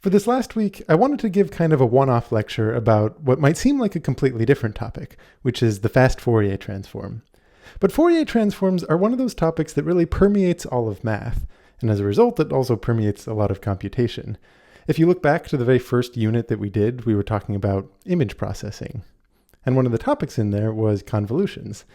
For this last week, I wanted to give kind of a one-off lecture about what might seem like a completely different topic, which is the Fast Fourier Transform. But Fourier transforms are one of those topics that really permeates all of math, and as a result, it also permeates a lot of computation. If you look back to the very first unit that we did, we were talking about image processing. And one of the topics in there was convolutions.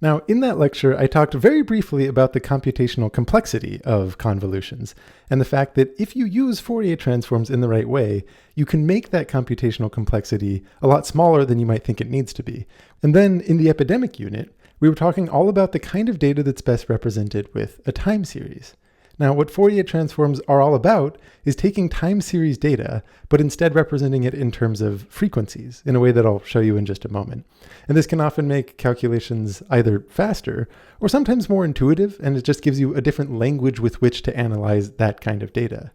Now, in that lecture, I talked very briefly about the computational complexity of convolutions, and the fact that if you use Fourier transforms in the right way, you can make that computational complexity a lot smaller than you might think it needs to be. And then in the epidemic unit, we were talking all about the kind of data that's best represented with a time series. Now, what Fourier transforms are all about is taking time series data, but instead representing it in terms of frequencies in a way that I'll show you in just a moment. And this can often make calculations either faster or sometimes more intuitive, and it just gives you a different language with which to analyze that kind of data.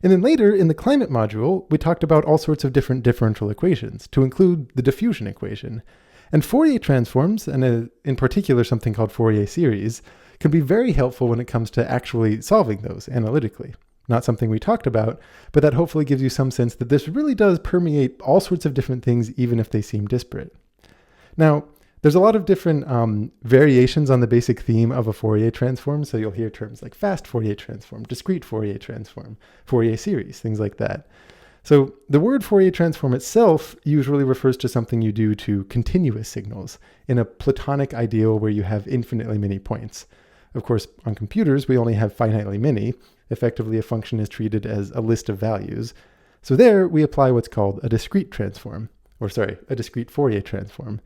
And then later in the climate module, we talked about all sorts of different differential equations, to include the diffusion equation. And Fourier transforms, and in particular something called Fourier series, can be very helpful when it comes to actually solving those analytically. Not something we talked about, but that hopefully gives you some sense that this really does permeate all sorts of different things, even if they seem disparate. Now, there's a lot of different variations on the basic theme of a Fourier transform, so you'll hear terms like fast Fourier transform, discrete Fourier transform, Fourier series, things like that. So the word Fourier transform itself usually refers to something you do to continuous signals in a Platonic ideal where you have infinitely many points. Of course, on computers, we only have finitely many. Effectively, a function is treated as a list of values. So there, we apply what's called a discrete transform, a discrete Fourier transform.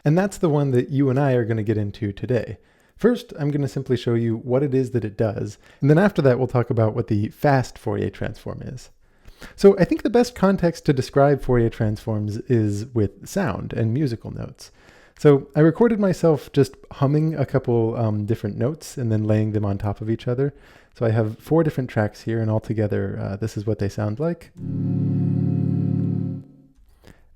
And that's the one that you and I are going to get into today. First, I'm going to simply show you what it is that it does, and then after that, we'll talk about what the fast Fourier transform is. So I think the best context to describe Fourier transforms is with sound and musical notes. So I recorded myself just humming a couple different notes and then laying them on top of each other. So I have 4 different tracks here, and altogether this is what they sound like.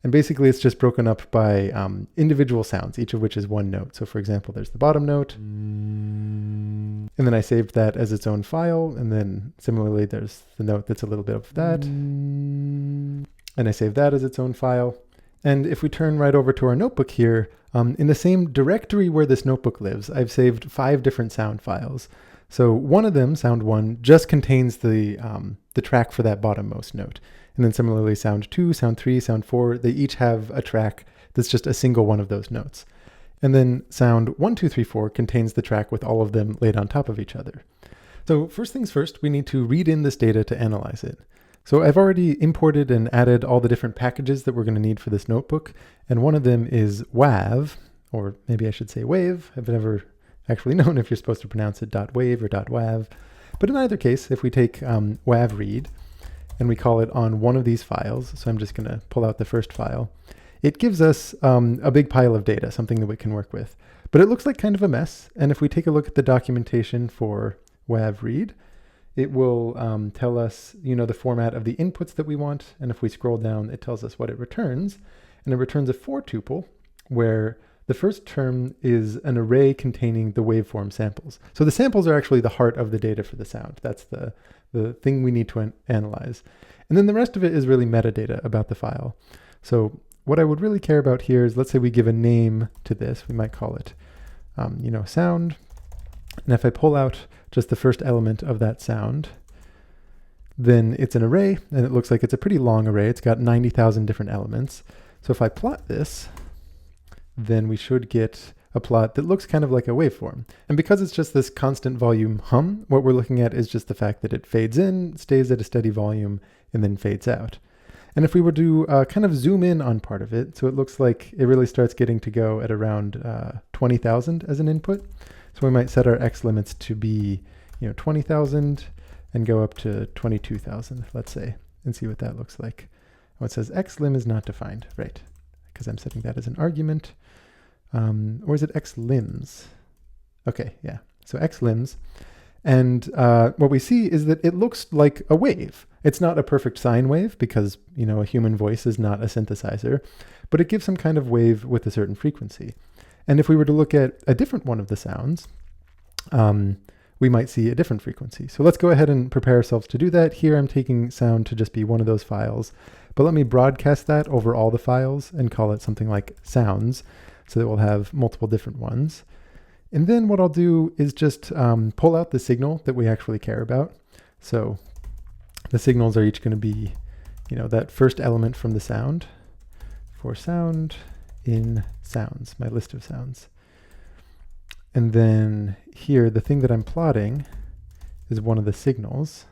And basically it's just broken up by individual sounds, each of which is one note. So for example, there's the bottom note, and then I saved that as its own file, and then similarly there's the note that's a little bit of that, and I saved that as its own file. And if we turn right over to our notebook here, in the same directory where this notebook lives, I've saved 5 different sound files. So one of them, sound 1, just contains the track for that bottommost note. And then similarly, sound 2, sound 3, sound 4, they each have a track that's just a single one of those notes. And then sound 1, 2, 3, 4 contains the track with all of them laid on top of each other. So first things first, we need to read in this data to analyze it. So I've already imported and added all the different packages that we're going to need for this notebook, and one of them is wav, or maybe I should say wave. I've never actually known if you're supposed to pronounce it .wave or .wav. But in either case, if we take wav read, and we call it on one of these files, so I'm just going to pull out the first file, it gives us a big pile of data, something that we can work with. But it looks like kind of a mess, and if we take a look at the documentation for wav read, it will tell us, the format of the inputs that we want, and if we scroll down, it tells us what it returns, and it returns a 4 tuple, where the first term is an array containing the waveform samples. So the samples are actually the heart of the data for the sound. That's the thing we need to analyze. And then the rest of it is really metadata about the file. So what I would really care about here is, let's say we give a name to this. We might call it, sound. And if I pull out just the first element of that sound, then it's an array, and it looks like it's a pretty long array. It's got 90,000 different elements. So if I plot this, then we should get a plot that looks kind of like a waveform. And because it's just this constant volume hum, what we're looking at is just the fact that it fades in, stays at a steady volume, and then fades out. And if we were to kind of zoom in on part of it, so it looks like it really starts getting to go at around 20,000 as an input. So we might set our X limits to be 20,000 and go up to 22,000, let's say, and see what that looks like. Oh, it says XLim is not defined, right? Because I'm setting that as an argument. Or is it XLims? Okay, yeah. So XLims. And what we see is that it looks like a wave. It's not a perfect sine wave because, a human voice is not a synthesizer, but it gives some kind of wave with a certain frequency. And if we were to look at a different one of the sounds, we might see a different frequency. So let's go ahead and prepare ourselves to do that. Here I'm taking sound to just be one of those files, but let me broadcast that over all the files and call it something like sounds, so that we'll have multiple different ones. And then what I'll do is just pull out the signal that we actually care about. So the signals are each going to be, that first element from the sound. For sound in sounds, my list of sounds. And then here, the thing that I'm plotting is one of the signals.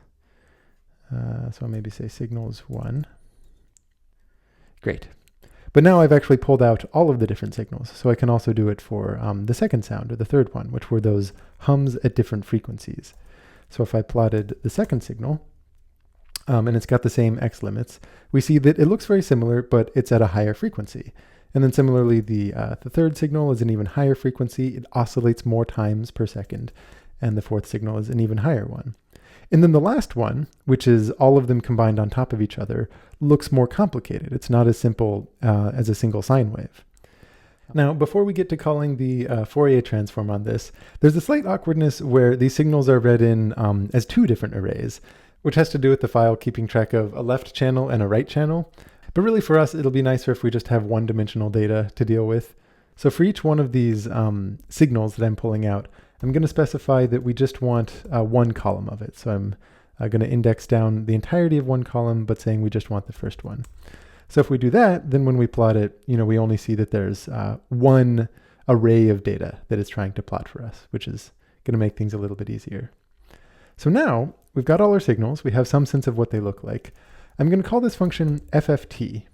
So I'll maybe say signals 1. Great. But now I've actually pulled out all of the different signals. So I can also do it for the second sound, or the third one, which were those hums at different frequencies. So if I plotted the second signal, and it's got the same x limits, we see that it looks very similar, but it's at a higher frequency. And then similarly, the third signal is an even higher frequency. It oscillates more times per second. And the fourth signal is an even higher one. And then the last one, which is all of them combined on top of each other, looks more complicated. It's not as simple as a single sine wave. Now, before we get to calling the Fourier transform on this, there's a slight awkwardness where these signals are read in as two different arrays, which has to do with the file keeping track of a left channel and a right channel. But really for us, it'll be nicer if we just have one-dimensional data to deal with. So for each one of these signals that I'm pulling out, I'm going to specify that we just want one column of it. So I'm going to index down the entirety of one column, but saying we just want the first one. So if we do that, then when we plot it, we only see that there's one array of data that it's trying to plot for us, which is going to make things a little bit easier. So now we've got all our signals. We have some sense of what they look like. I'm going to call this function FFT.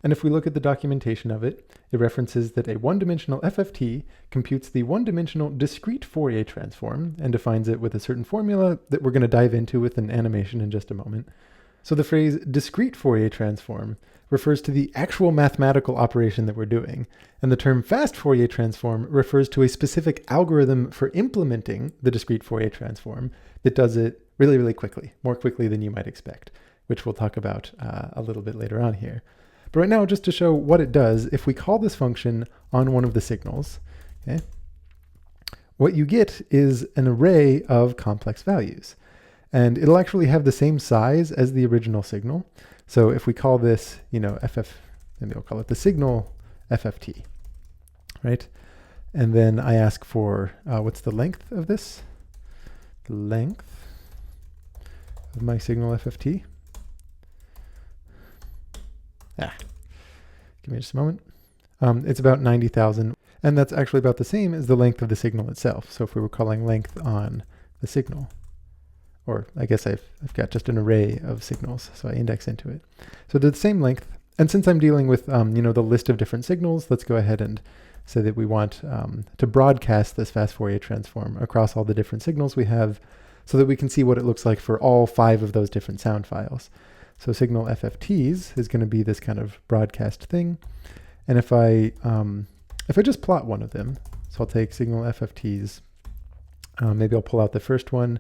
And if we look at the documentation of it, it references that a one-dimensional FFT computes the one-dimensional discrete Fourier transform and defines it with a certain formula that we're going to dive into with an animation in just a moment. So the phrase discrete Fourier transform refers to the actual mathematical operation that we're doing, and the term fast Fourier transform refers to a specific algorithm for implementing the discrete Fourier transform that does it really, really quickly, more quickly than you might expect, which we'll talk about a little bit later on here. But right now, just to show what it does, if we call this function on one of the signals, okay, what you get is an array of complex values. And it'll actually have the same size as the original signal. So if we call this, maybe I'll call it the signal FFT, right? And then I ask for, what's the length of this? The length of my signal FFT. Give me just a moment. It's about 90,000, and that's actually about the same as the length of the signal itself. So if we were calling length on the signal, or I guess I've got just an array of signals, so I index into it. So they're the same length, and since I'm dealing with the list of different signals, let's go ahead and say that we want to broadcast this fast Fourier transform across all the different signals we have, so that we can see what it looks like for all 5 of those different sound files. So signal FFTs is going to be this kind of broadcast thing. And if I just plot one of them, so I'll take signal FFTs, maybe I'll pull out the first one,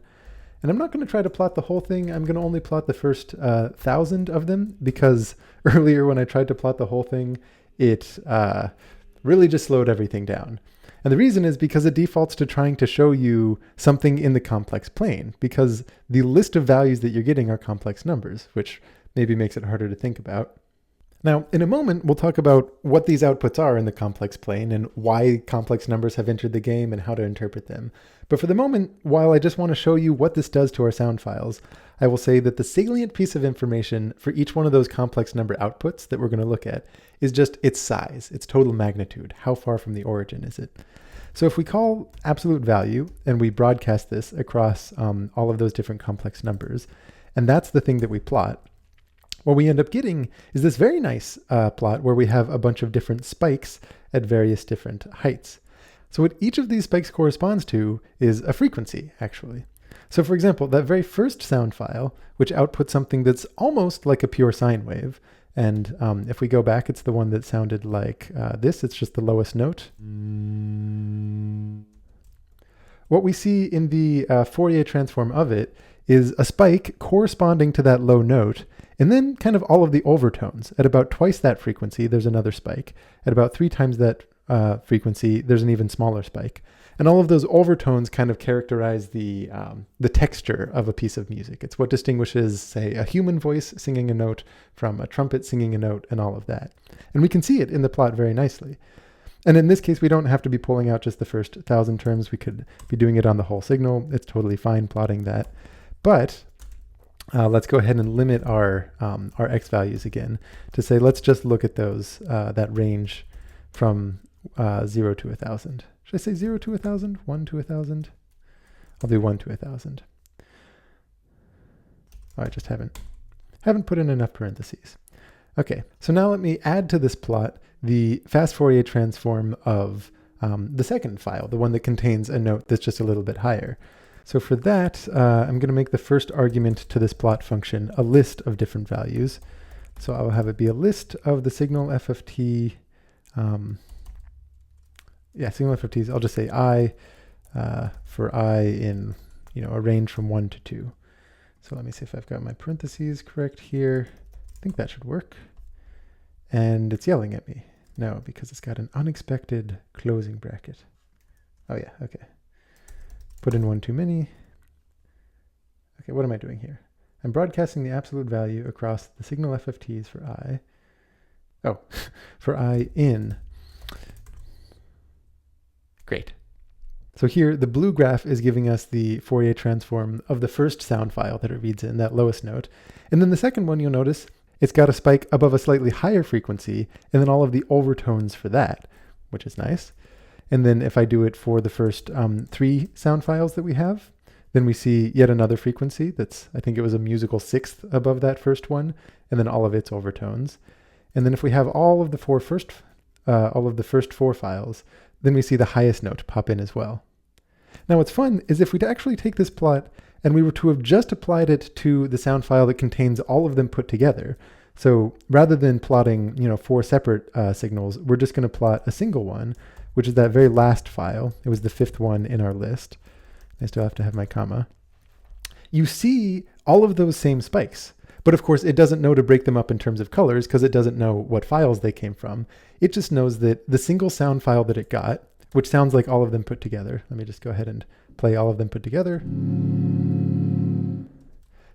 and I'm not going to try to plot the whole thing. I'm going to only plot the first 1,000 of them, because earlier when I tried to plot the whole thing, it really just slowed everything down. And the reason is because it defaults to trying to show you something in the complex plane, because the list of values that you're getting are complex numbers, which maybe makes it harder to think about. Now, in a moment, we'll talk about what these outputs are in the complex plane and why complex numbers have entered the game and how to interpret them. But for the moment, while I just want to show you what this does to our sound files, I will say that the salient piece of information for each one of those complex number outputs that we're going to look at is just its size, its total magnitude. How far from the origin is it? So if we call absolute value and we broadcast this across all of those different complex numbers, and that's the thing that we plot, what we end up getting is this very nice plot where we have a bunch of different spikes at various different heights. So what each of these spikes corresponds to is a frequency, actually. So for example, that very first sound file, which outputs something that's almost like a pure sine wave, and if we go back, it's the one that sounded like this. It's just the lowest note. What we see in the Fourier transform of it is a spike corresponding to that low note, and then kind of all of the overtones. At about twice that frequency, there's another spike. At about 3 times that frequency, there's an even smaller spike. And all of those overtones kind of characterize the texture of a piece of music. It's what distinguishes, say, a human voice singing a note from a trumpet singing a note and all of that. And we can see it in the plot very nicely. And in this case, we don't have to be pulling out just the first 1,000 terms. We could be doing it on the whole signal. It's totally fine plotting that. But let's go ahead and limit our x values again to say, let's just look at those, that range from 0 to 1,000. Should I say 0 to 1,000? 1 to 1,000? I'll do 1 to 1,000. Oh, I just haven't put in enough parentheses. Okay, so now let me add to this plot the Fast Fourier Transform of the second file, the one that contains a note that's just a little bit higher. So for that, I'm going to make the first argument to this plot function a list of different values. So I will have it be a list of the signal f of t. Signal f of t's. I'll just say I for I in a range from 1 to 2. So let me see if I've got my parentheses correct here. I think that should work. And it's yelling at me. No, because it's got an unexpected closing bracket. Oh yeah, okay. Put in one too many. Okay, what am I doing here? I'm broadcasting the absolute value across the signal f of t's for I. Oh, for I in. Great. So here, the blue graph is giving us the Fourier transform of the first sound file that it reads in, that lowest note. And then the second one, you'll notice, it's got a spike above a slightly higher frequency, and then all of the overtones for that, which is nice. And then if I do it for the first 3 sound files that we have, then we see yet another frequency that's, I think it was a musical sixth above that first one, and then all of its overtones. And then if we have all of the first 4 files, then we see the highest note pop in as well. Now what's fun is if we'd actually take this plot and we were to have just applied it to the sound file that contains all of them put together. So rather than plotting 4 separate signals, we're just going to plot a single one, which is that very last file. It was the 5th one in our list. I still have to have my comma. You see all of those same spikes. But of course, it doesn't know to break them up in terms of colors because it doesn't know what files they came from. It just knows that the single sound file that it got, which sounds like all of them put together. Let me just go ahead and play all of them put together.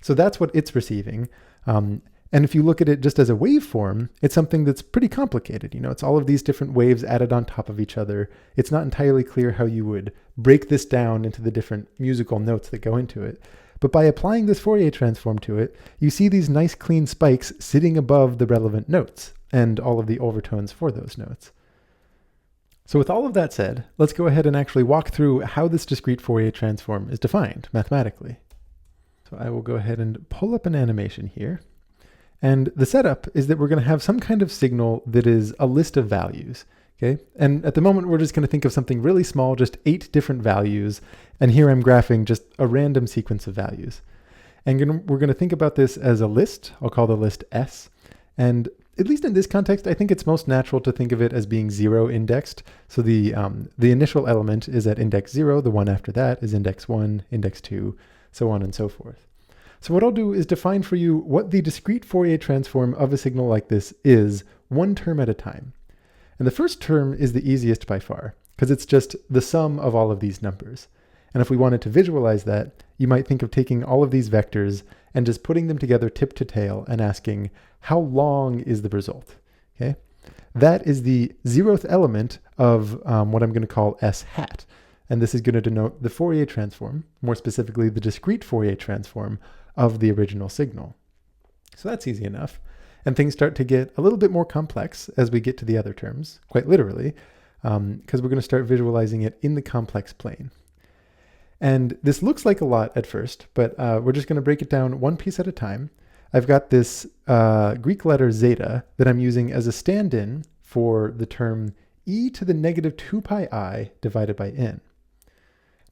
So that's what it's receiving. And if you look at it just as a waveform, it's something that's pretty complicated. It's all of these different waves added on top of each other. It's not entirely clear how you would break this down into the different musical notes that go into it. But by applying this Fourier transform to it, you see these nice clean spikes sitting above the relevant notes and all of the overtones for those notes. So with all of that said, let's go ahead and actually walk through how this discrete Fourier transform is defined mathematically. So I will go ahead and pull up an animation here. And the setup is that we're going to have some kind of signal that is a list of values. Okay, and at the moment we're just going to think of something really small, just 8 different values. And here I'm graphing just a random sequence of values. And we're going to think about this as a list. I'll call the list S. And at least in this context, I think it's most natural to think of it as being 0 indexed. So the initial element is at index 0. The one after that is index 1, index 2, so on and so forth. So what I'll do is define for you what the discrete Fourier transform of a signal like this is, one term at a time. And the first term is the easiest by far, because it's just the sum of all of these numbers. And if we wanted to visualize that, you might think of taking all of these vectors and just putting them together tip to tail and asking, how long is the result? Okay, that is the 0th element of what I'm going to call S hat. And this is going to denote the Fourier transform, more specifically the discrete Fourier transform of the original signal. So that's easy enough. And things start to get a little bit more complex as we get to the other terms, quite literally, because we're going to start visualizing it in the complex plane. And this looks like a lot at first, but we're just going to break it down one piece at a time. I've got this Greek letter zeta that I'm using as a stand-in for the term e to the negative 2 pi I divided by n.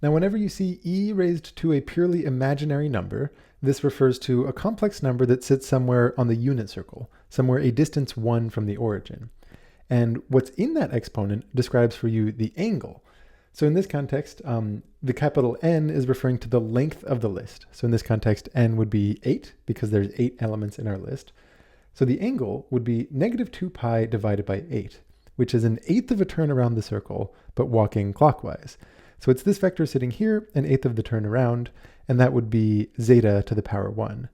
Now, whenever you see e raised to a purely imaginary number, this refers to a complex number that sits somewhere on the unit circle, somewhere a distance 1 from the origin. And what's in that exponent describes for you the angle. So in this context, the capital N is referring to the length of the list. So in this context, N would be 8 because there's 8 elements in our list. So the angle would be negative 2 pi divided by 8, which is an eighth of a turn around the circle, but walking clockwise. So it's this vector sitting here, an eighth of the turn around, and that would be zeta to the power 1.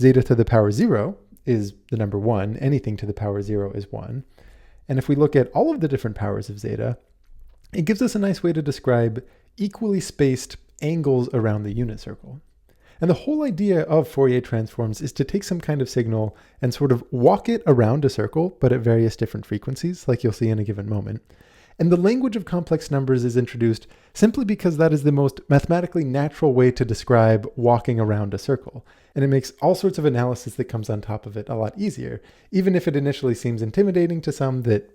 Zeta to the power 0 is the number 1. Anything to the power 0 is 1. And if we look at all of the different powers of zeta, it gives us a nice way to describe equally spaced angles around the unit circle. And the whole idea of Fourier transforms is to take some kind of signal and sort of walk it around a circle, but at various different frequencies, like you'll see in a given moment. And the language of complex numbers is introduced simply because that is the most mathematically natural way to describe walking around a circle. And it makes all sorts of analysis that comes on top of it a lot easier, even if it initially seems intimidating to some that,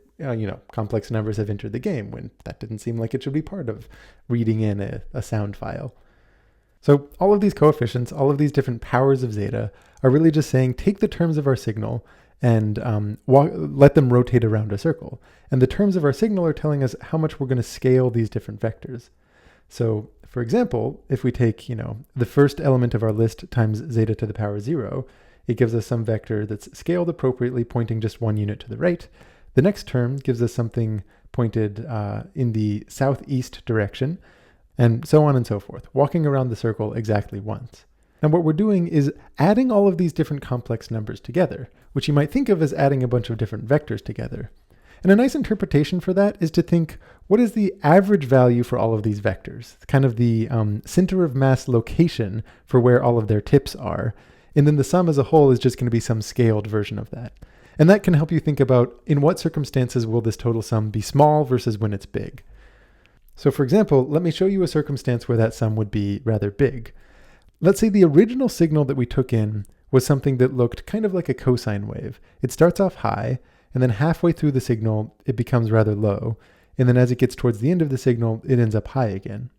complex numbers have entered the game, when that didn't seem like it should be part of reading in a sound file. So all of these coefficients, all of these different powers of zeta are really just saying, take the terms of our signal and let them rotate around a circle. And the terms of our signal are telling us how much we're going to scale these different vectors. So for example, if we take, the first element of our list times zeta to the power 0, it gives us some vector that's scaled appropriately, pointing just 1 unit to the right. The next term gives us something pointed in the southeast direction, and so on and so forth, walking around the circle exactly once. And what we're doing is adding all of these different complex numbers together, which you might think of as adding a bunch of different vectors together. And a nice interpretation for that is to think, what is the average value for all of these vectors? It's kind of the center of mass location for where all of their tips are. And then the sum as a whole is just going to be some scaled version of that. And that can help you think about in what circumstances will this total sum be small versus when it's big. So for example, let me show you a circumstance where that sum would be rather big. Let's say the original signal that we took in was something that looked kind of like a cosine wave. It starts off high, and then halfway through the signal, it becomes rather low. And then as it gets towards the end of the signal, it ends up high again.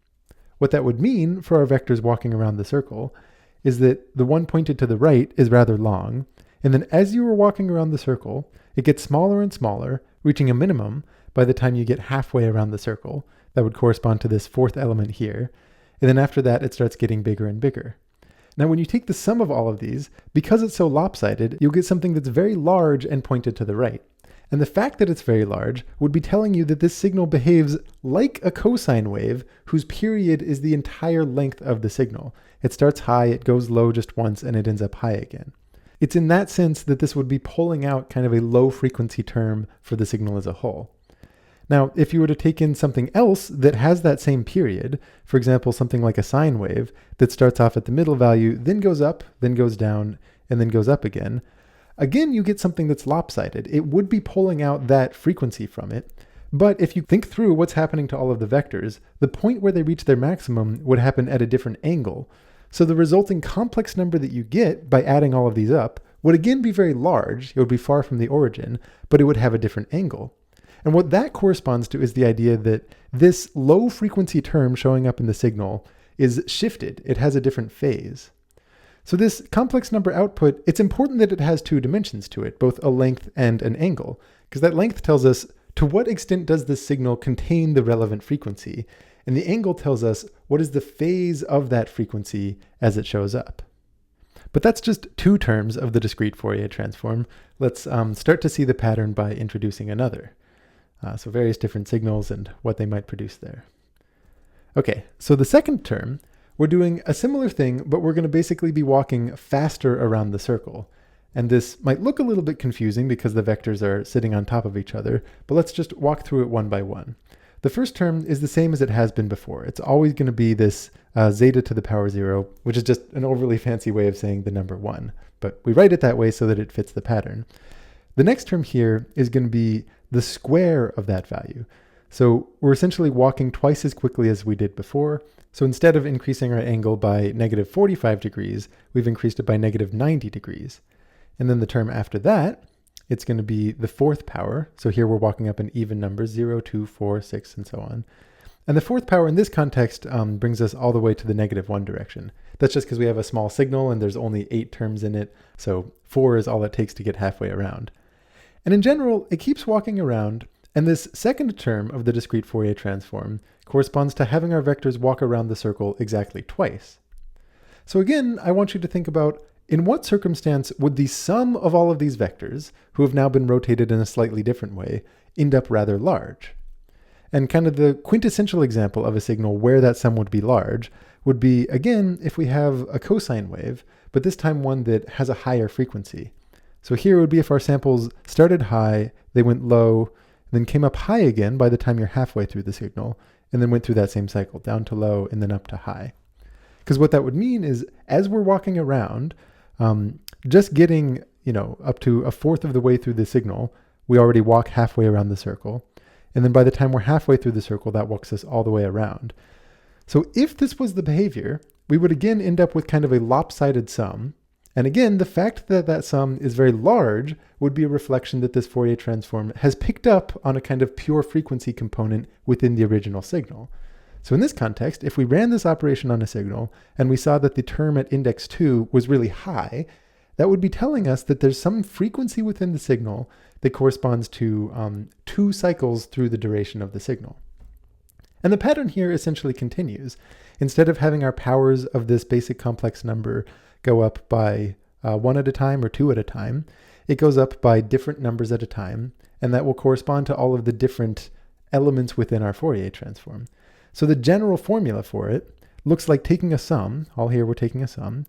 What that would mean for our vectors walking around the circle is that the one pointed to the right is rather long. And then as you are walking around the circle, it gets smaller and smaller, reaching a minimum by the time you get halfway around the circle. That would correspond to this fourth element here. And then after that, it starts getting bigger and bigger. Now, when you take the sum of all of these, because it's so lopsided, you'll get something that's very large and pointed to the right. And the fact that it's very large would be telling you that this signal behaves like a cosine wave whose period is the entire length of the signal. It starts high, it goes low just once, and it ends up high again. It's in that sense that this would be pulling out kind of a low frequency term for the signal as a whole. Now, if you were to take in something else that has that same period, for example, something like a sine wave that starts off at the middle value, then goes up, then goes down, and then goes up again, you get something that's lopsided. It would be pulling out that frequency from it. But if you think through what's happening to all of the vectors, the point where they reach their maximum would happen at a different angle. So the resulting complex number that you get by adding all of these up would again be very large. It would be far from the origin, but it would have a different angle. And what that corresponds to is the idea that this low frequency term showing up in the signal is shifted. It has a different phase. So this complex number output, it's important that it has two dimensions to it, both a length and an angle, because that length tells us to what extent does this signal contain the relevant frequency, and the angle tells us what is the phase of that frequency as it shows up. But that's just two terms of the discrete Fourier transform. Let's start to see the pattern by introducing another. So various different signals and what they might produce there. Okay, so the second term, we're doing a similar thing, but we're going to basically be walking faster around the circle. And this might look a little bit confusing because the vectors are sitting on top of each other, but let's just walk through it one by one. The first term is the same as it has been before. It's always going to be this zeta to the power 0, which is just an overly fancy way of saying the number 1. But we write it that way so that it fits the pattern. The next term here is going to be the square of that value. So we're essentially walking twice as quickly as we did before. So instead of increasing our angle by negative 45 degrees, we've increased it by negative 90 degrees. And then the term after that, it's going to be the fourth power. So here we're walking up in even numbers, 0, 2, 4, 6, and so on. And the fourth power in this context brings us all the way to the negative 1 direction. That's just because we have a small signal and there's only 8 terms in it. So 4 is all it takes to get halfway around. And in general, it keeps walking around. And this second term of the discrete Fourier transform corresponds to having our vectors walk around the circle exactly twice. So again, I want you to think about in what circumstance would the sum of all of these vectors, who have now been rotated in a slightly different way, end up rather large? And kind of the quintessential example of a signal where that sum would be large would be, again, if we have a cosine wave, but this time one that has a higher frequency. So here it would be if our samples started high, they went low, then came up high again by the time you're halfway through the signal, and then went through that same cycle, down to low and then up to high. Because what that would mean is, as we're walking around, just getting, up to a fourth of the way through the signal, we already walk halfway around the circle. And then by the time we're halfway through the circle, that walks us all the way around. So if this was the behavior, we would again end up with kind of a lopsided sum. And again, the fact that that sum is very large would be a reflection that this Fourier transform has picked up on a kind of pure frequency component within the original signal. So in this context, if we ran this operation on a signal and we saw that the term at index 2 was really high, that would be telling us that there's some frequency within the signal that corresponds to 2 cycles through the duration of the signal. And the pattern here essentially continues. Instead of having our powers of this basic complex number go up by 1 at a time or 2 at a time, it goes up by different numbers at a time, and that will correspond to all of the different elements within our Fourier transform. So the general formula for it looks like taking a sum, all here we're taking a sum,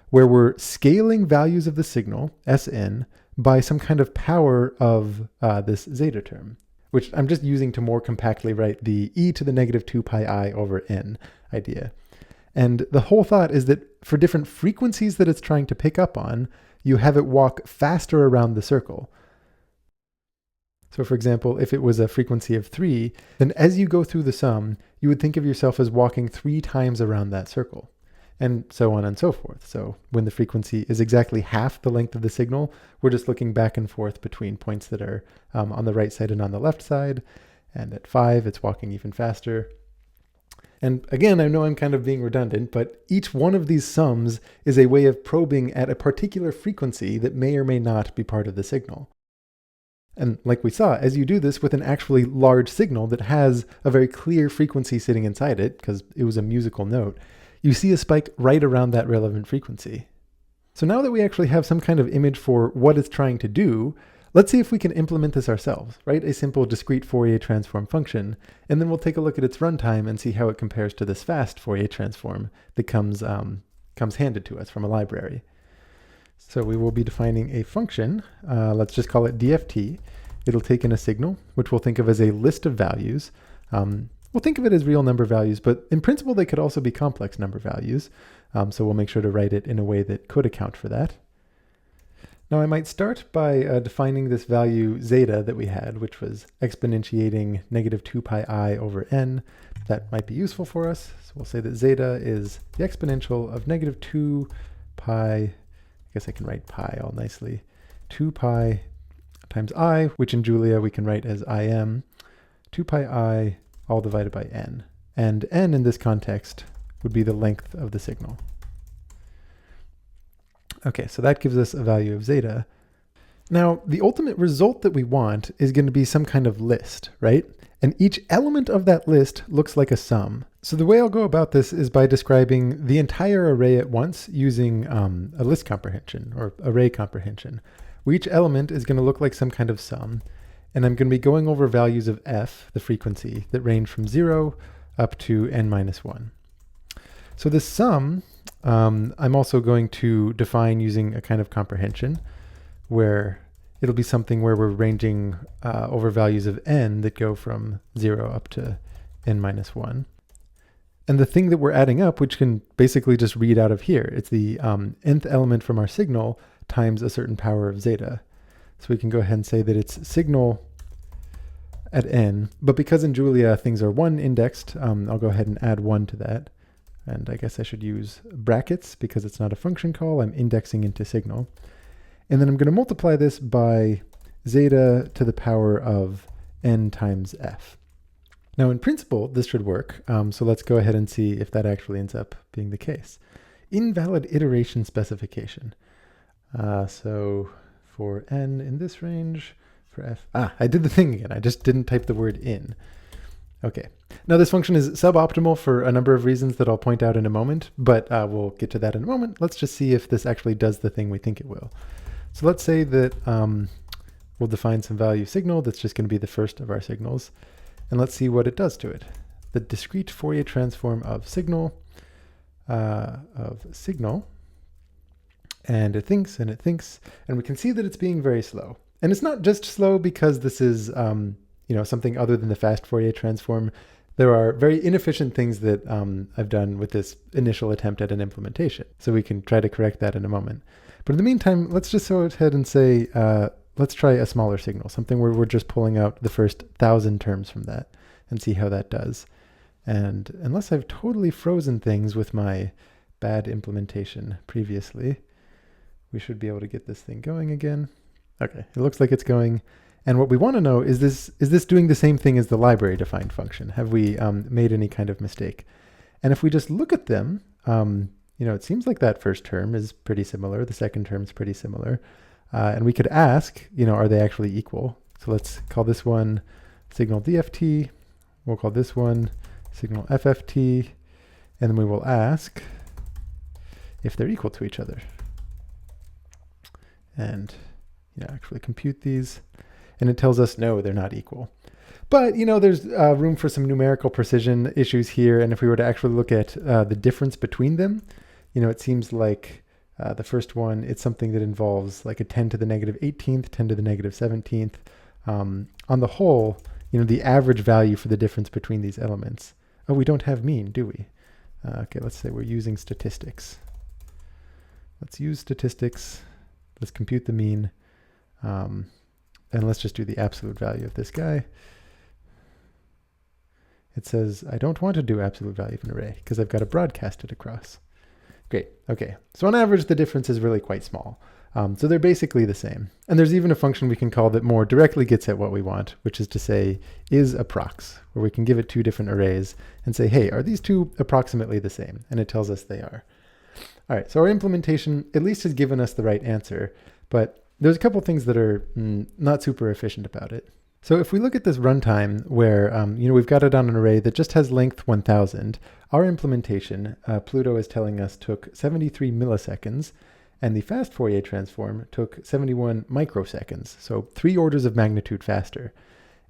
where we're scaling values of the signal, Sn, by some kind of power of this zeta term, which I'm just using to more compactly write the e to the negative 2 pi I over n idea. And the whole thought is that for different frequencies that it's trying to pick up on, you have it walk faster around the circle. So for example, if it was a frequency of 3, then as you go through the sum, you would think of yourself as walking 3 times around that circle, and so on and so forth. So when the frequency is exactly half the length of the signal, we're just looking back and forth between points that are on the right side and on the left side. And at 5, it's walking even faster. And again, I know I'm kind of being redundant, but each one of these sums is a way of probing at a particular frequency that may or may not be part of the signal. And like we saw, as you do this with an actually large signal that has a very clear frequency sitting inside it, because it was a musical note, you see a spike right around that relevant frequency. So now that we actually have some kind of image for what it's trying to do, let's see if we can implement this ourselves, right? A simple discrete Fourier transform function, and then we'll take a look at its runtime and see how it compares to this fast Fourier transform that comes handed to us from a library. So we will be defining a function. Let's just call it dft. It'll take in a signal, which we'll think of as a list of values. We'll think of it as real number values, but in principle, they could also be complex number values. So we'll make sure to write it in a way that could account for that. Now I might start by defining this value zeta that we had, which was exponentiating negative 2 pi I over n. That might be useful for us. So we'll say that zeta is the exponential of negative 2 pi, I guess I can write pi all nicely, 2 pi times I, which in Julia we can write as Im, 2 pi I all divided by n. And n in this context would be the length of the signal. Okay, so that gives us a value of zeta. Now, the ultimate result that we want is going to be some kind of list, right? And each element of that list looks like a sum. So the way I'll go about this is by describing the entire array at once using a list comprehension or array comprehension, where each element is going to look like some kind of sum. And I'm going to be going over values of f, the frequency, that range from 0 up to n minus 1. So this sum, I'm also going to define using a kind of comprehension where it'll be something where we're ranging over values of n that go from 0 up to n minus 1. And the thing that we're adding up, which can basically just read out of here, it's the nth element from our signal times a certain power of zeta. So we can go ahead and say that it's signal at n, but because in Julia things are 1 indexed, I'll go ahead and add 1 to that. And I guess I should use brackets because it's not a function call, I'm indexing into signal. And then I'm going to multiply this by zeta to the power of n times f. Now in principle, this should work, so let's go ahead and see if that actually ends up being the case. Invalid iteration specification. So for n in this range, for f, I did the thing again, I just didn't type the word in. Okay, now this function is suboptimal for a number of reasons that I'll point out in a moment, but we'll get to that in a moment. Let's just see if this actually does the thing we think it will. So let's say that we'll define some value signal that's just going to be the first of our signals. and let's see what it does to it. The discrete Fourier transform of signal, and it thinks, and it thinks, and we can see that it's being very slow. And it's not just slow because this is something other than the fast Fourier transform. There are very inefficient things that I've done with this initial attempt at an implementation. So we can try to correct that in a moment. But in the meantime, let's just go ahead and say, let's try a smaller signal, something where we're just pulling out the first 1,000 terms from that and see how that does. And unless I've totally frozen things with my bad implementation previously, we should be able to get this thing going again. Okay, it looks like it's going. And what we want to know is this doing the same thing as the library defined function? Have we made any kind of mistake? And if we just look at them, it seems like that first term is pretty similar. The second term is pretty similar. And we could ask, are they actually equal? So let's call this one signal DFT. We'll call this one signal FFT. And then we will ask if they're equal to each other. And actually compute these. And it tells us, no, they're not equal. But, there's room for some numerical precision issues here. And if we were to actually look at the difference between them, it seems like the first one, it's something that involves like a 10 to the negative 18th, 10 to the negative 17th. On the whole, the average value for the difference between these elements. Oh, we don't have mean, do we? Okay, let's say we're using statistics. Let's use statistics. Let's compute the mean. And let's just do the absolute value of this guy. It says, I don't want to do absolute value of an array because I've got to broadcast it across. Great, okay. So on average, the difference is really quite small. So they're basically the same. And there's even a function we can call that more directly gets at what we want, which is to say isapprox, where we can give it two different arrays and say, hey, are these two approximately the same? And it tells us they are. All right, so our implementation at least has given us the right answer, but there's a couple things that are not super efficient about it. So if we look at this runtime where we've got it on an array that just has length 1000, our implementation, Pluto is telling us, took 73 milliseconds, and the fast Fourier transform took 71 microseconds, so 3 orders of magnitude faster.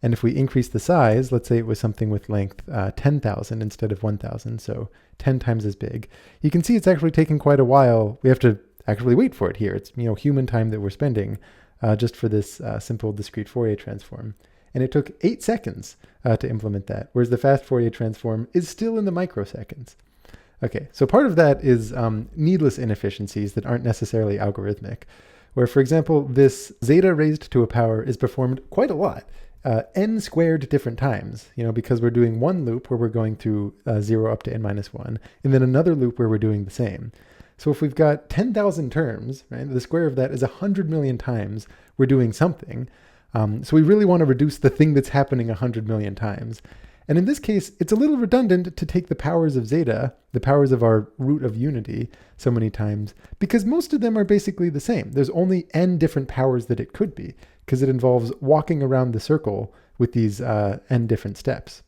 And if we increase the size, let's say it was something with length 10,000 instead of 1,000, so 10 times as big, you can see it's actually taking quite a while. We have to actually wait for it here. It's human time that we're spending just for this simple discrete Fourier transform. And it took 8 seconds to implement that, whereas the fast Fourier transform is still in the microseconds. Okay, so part of that is needless inefficiencies that aren't necessarily algorithmic, where, for example, this zeta raised to a power is performed quite a lot, n squared different times, because we're doing one loop where we're going through 0 up to n minus 1, and then another loop where we're doing the same. So if we've got 10,000 terms, right, the square of that is 100 million times we're doing something. So we really want to reduce the thing that's happening 100 million times. And in this case, it's a little redundant to take the powers of zeta, the powers of our root of unity, so many times, because most of them are basically the same. There's only n different powers that it could be, because it involves walking around the circle with these n different steps.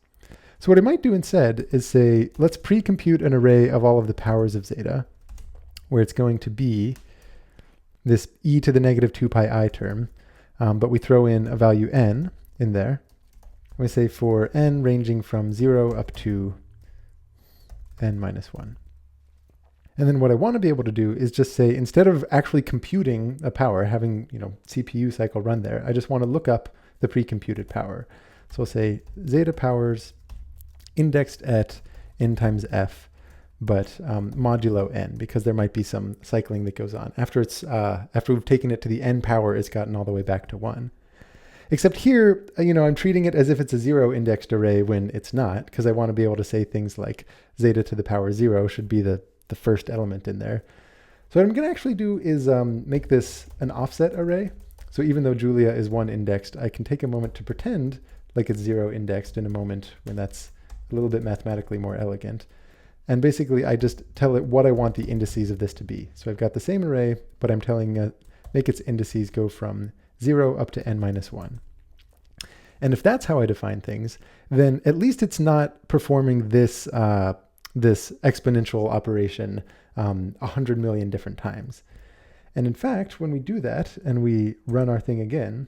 So what I might do instead is say, let's pre-compute an array of all of the powers of zeta, where it's going to be this e to the negative 2 pi I term, but we throw in a value n in there. We say for n ranging from 0 up to n minus 1. And then what I want to be able to do is just say, instead of actually computing a power, having CPU cycle run there, I just want to look up the pre-computed power. So I'll say zeta powers indexed at n times f, but modulo n, because there might be some cycling that goes on. After we've taken it to the n power, it's gotten all the way back to 1. Except here, I'm treating it as if it's a 0 indexed array when it's not, because I want to be able to say things like zeta to the power 0 should be the first element in there. So what I'm going to actually do is make this an offset array. So even though Julia is 1 indexed, I can take a moment to pretend like it's 0 indexed in a moment when that's a little bit mathematically more elegant. And basically, I just tell it what I want the indices of this to be. So I've got the same array, but I'm telling it, make its indices go from 0 up to n minus 1. And if that's how I define things, then at least it's not performing this, this exponential operation 100 million different times. And in fact, when we do that and we run our thing again,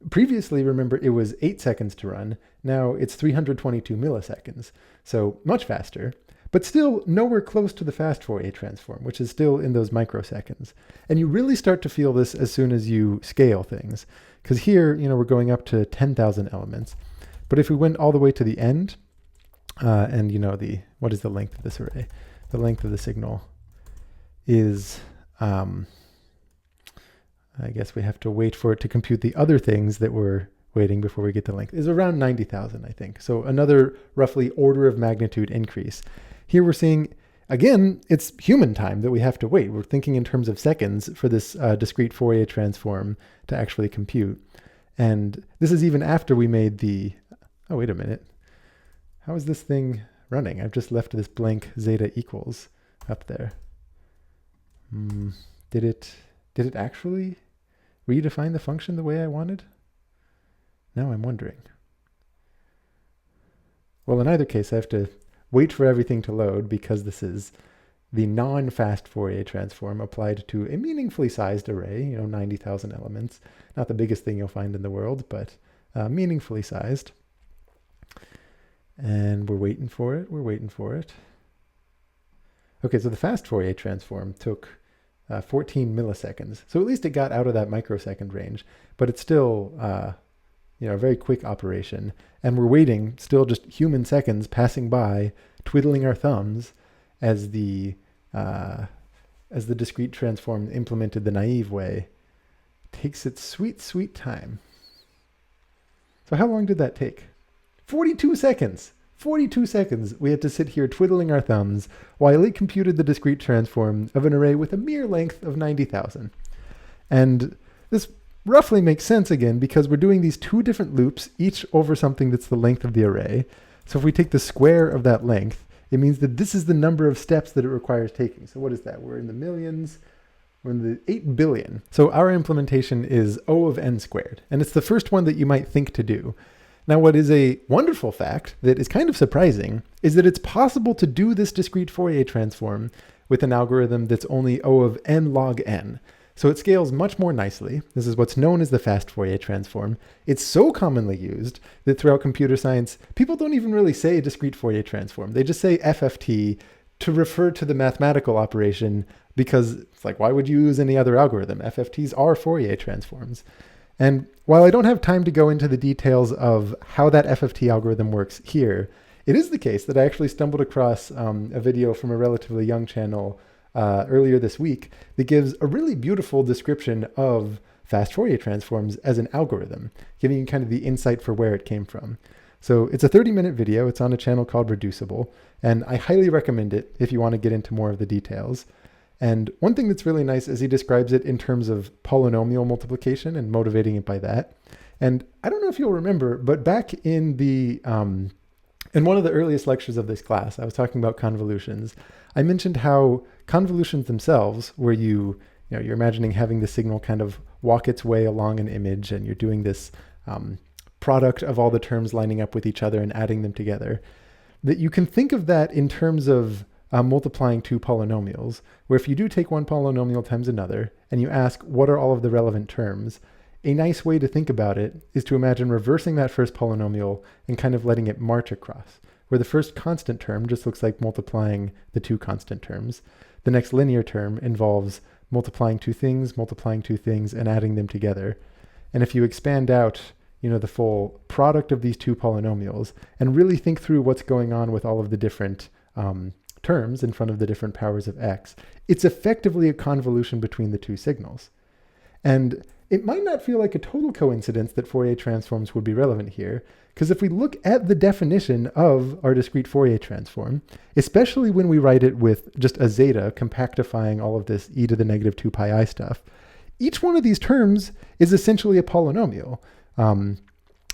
Previously, remember, it was 8 seconds to run. Now it's 322 milliseconds. So much faster, but still nowhere close to the fast Fourier transform, which is still in those microseconds. And you really start to feel this as soon as you scale things. Because here, we're going up to 10,000 elements. But if we went all the way to the end, and what is the length of this array? The length of the signal is, I guess we have to wait for it to compute the other things that we're waiting before we get the length, is around 90,000, I think. So another roughly order of magnitude increase. Here we're seeing, again, it's human time that we have to wait. We're thinking in terms of seconds for this discrete Fourier transform to actually compute. And this is even after we made the, oh, wait a minute. How is this thing running? I've just left this blank zeta equals up there. Did it actually redefine the function the way I wanted? Now I'm wondering. Well, in either case, I have to wait for everything to load because this is the non-fast Fourier transform applied to a meaningfully sized array, 90,000 elements. Not the biggest thing you'll find in the world, but meaningfully sized. And we're waiting for it. Okay, so the fast Fourier transform took 14 milliseconds. So at least it got out of that microsecond range, but it's still a very quick operation. And we're waiting, still just human seconds passing by, twiddling our thumbs as the discrete transform implemented the naive way takes its sweet, sweet time. So how long did that take? 42 seconds. 42 seconds we had to sit here twiddling our thumbs while it computed the discrete transform of an array with a mere length of 90,000. And this roughly makes sense again because we're doing these two different loops, each over something that's the length of the array. So if we take the square of that length, it means that this is the number of steps that it requires taking. So what is that? We're in the millions. We're in the 8 billion. So our implementation is O of n squared. And it's the first one that you might think to do. Now, what is a wonderful fact that is kind of surprising is that it's possible to do this discrete Fourier transform with an algorithm that's only O of n log n. So it scales much more nicely. This is what's known as the fast Fourier transform. It's so commonly used that throughout computer science, people don't even really say discrete Fourier transform. They just say FFT to refer to the mathematical operation because it's like, why would you use any other algorithm? FFTs are Fourier transforms. And while I don't have time to go into the details of how that FFT algorithm works here, it is the case that I actually stumbled across a video from a relatively young channel earlier this week that gives a really beautiful description of fast Fourier transforms as an algorithm, giving you kind of the insight for where it came from. So it's a 30-minute video. It's on a channel called Reducible, and I highly recommend it if you want to get into more of the details. And one thing that's really nice is he describes it in terms of polynomial multiplication and motivating it by that. And I don't know if you'll remember, but back in the in one of the earliest lectures of this class, I was talking about convolutions. I mentioned how convolutions themselves, where you're imagining having the signal kind of walk its way along an image, and you're doing this product of all the terms lining up with each other and adding them together, that you can think of that in terms of multiplying two polynomials, where if you do take one polynomial times another, and you ask what are all of the relevant terms, a nice way to think about it is to imagine reversing that first polynomial and kind of letting it march across, where the first constant term just looks like multiplying the two constant terms. The next linear term involves multiplying two things, and adding them together. And if you expand out the full product of these two polynomials and really think through what's going on with all of the different terms in front of the different powers of x, it's effectively a convolution between the two signals. And it might not feel like a total coincidence that Fourier transforms would be relevant here, because if we look at the definition of our discrete Fourier transform, especially when we write it with just a zeta compactifying all of this e to the negative 2 pi I stuff, each one of these terms is essentially a polynomial.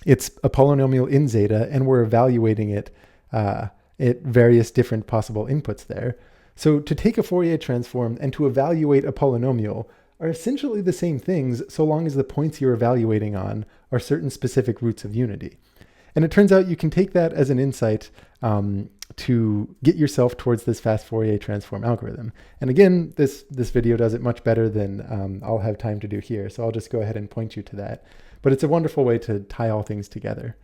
It's a polynomial in zeta, and we're evaluating it at various different possible inputs there. So to take a Fourier transform and to evaluate a polynomial are essentially the same things so long as the points you're evaluating on are certain specific roots of unity. And it turns out you can take that as an insight to get yourself towards this fast Fourier transform algorithm. And again, this video does it much better than I'll have time to do here, so I'll just go ahead and point you to that. But it's a wonderful way to tie all things together.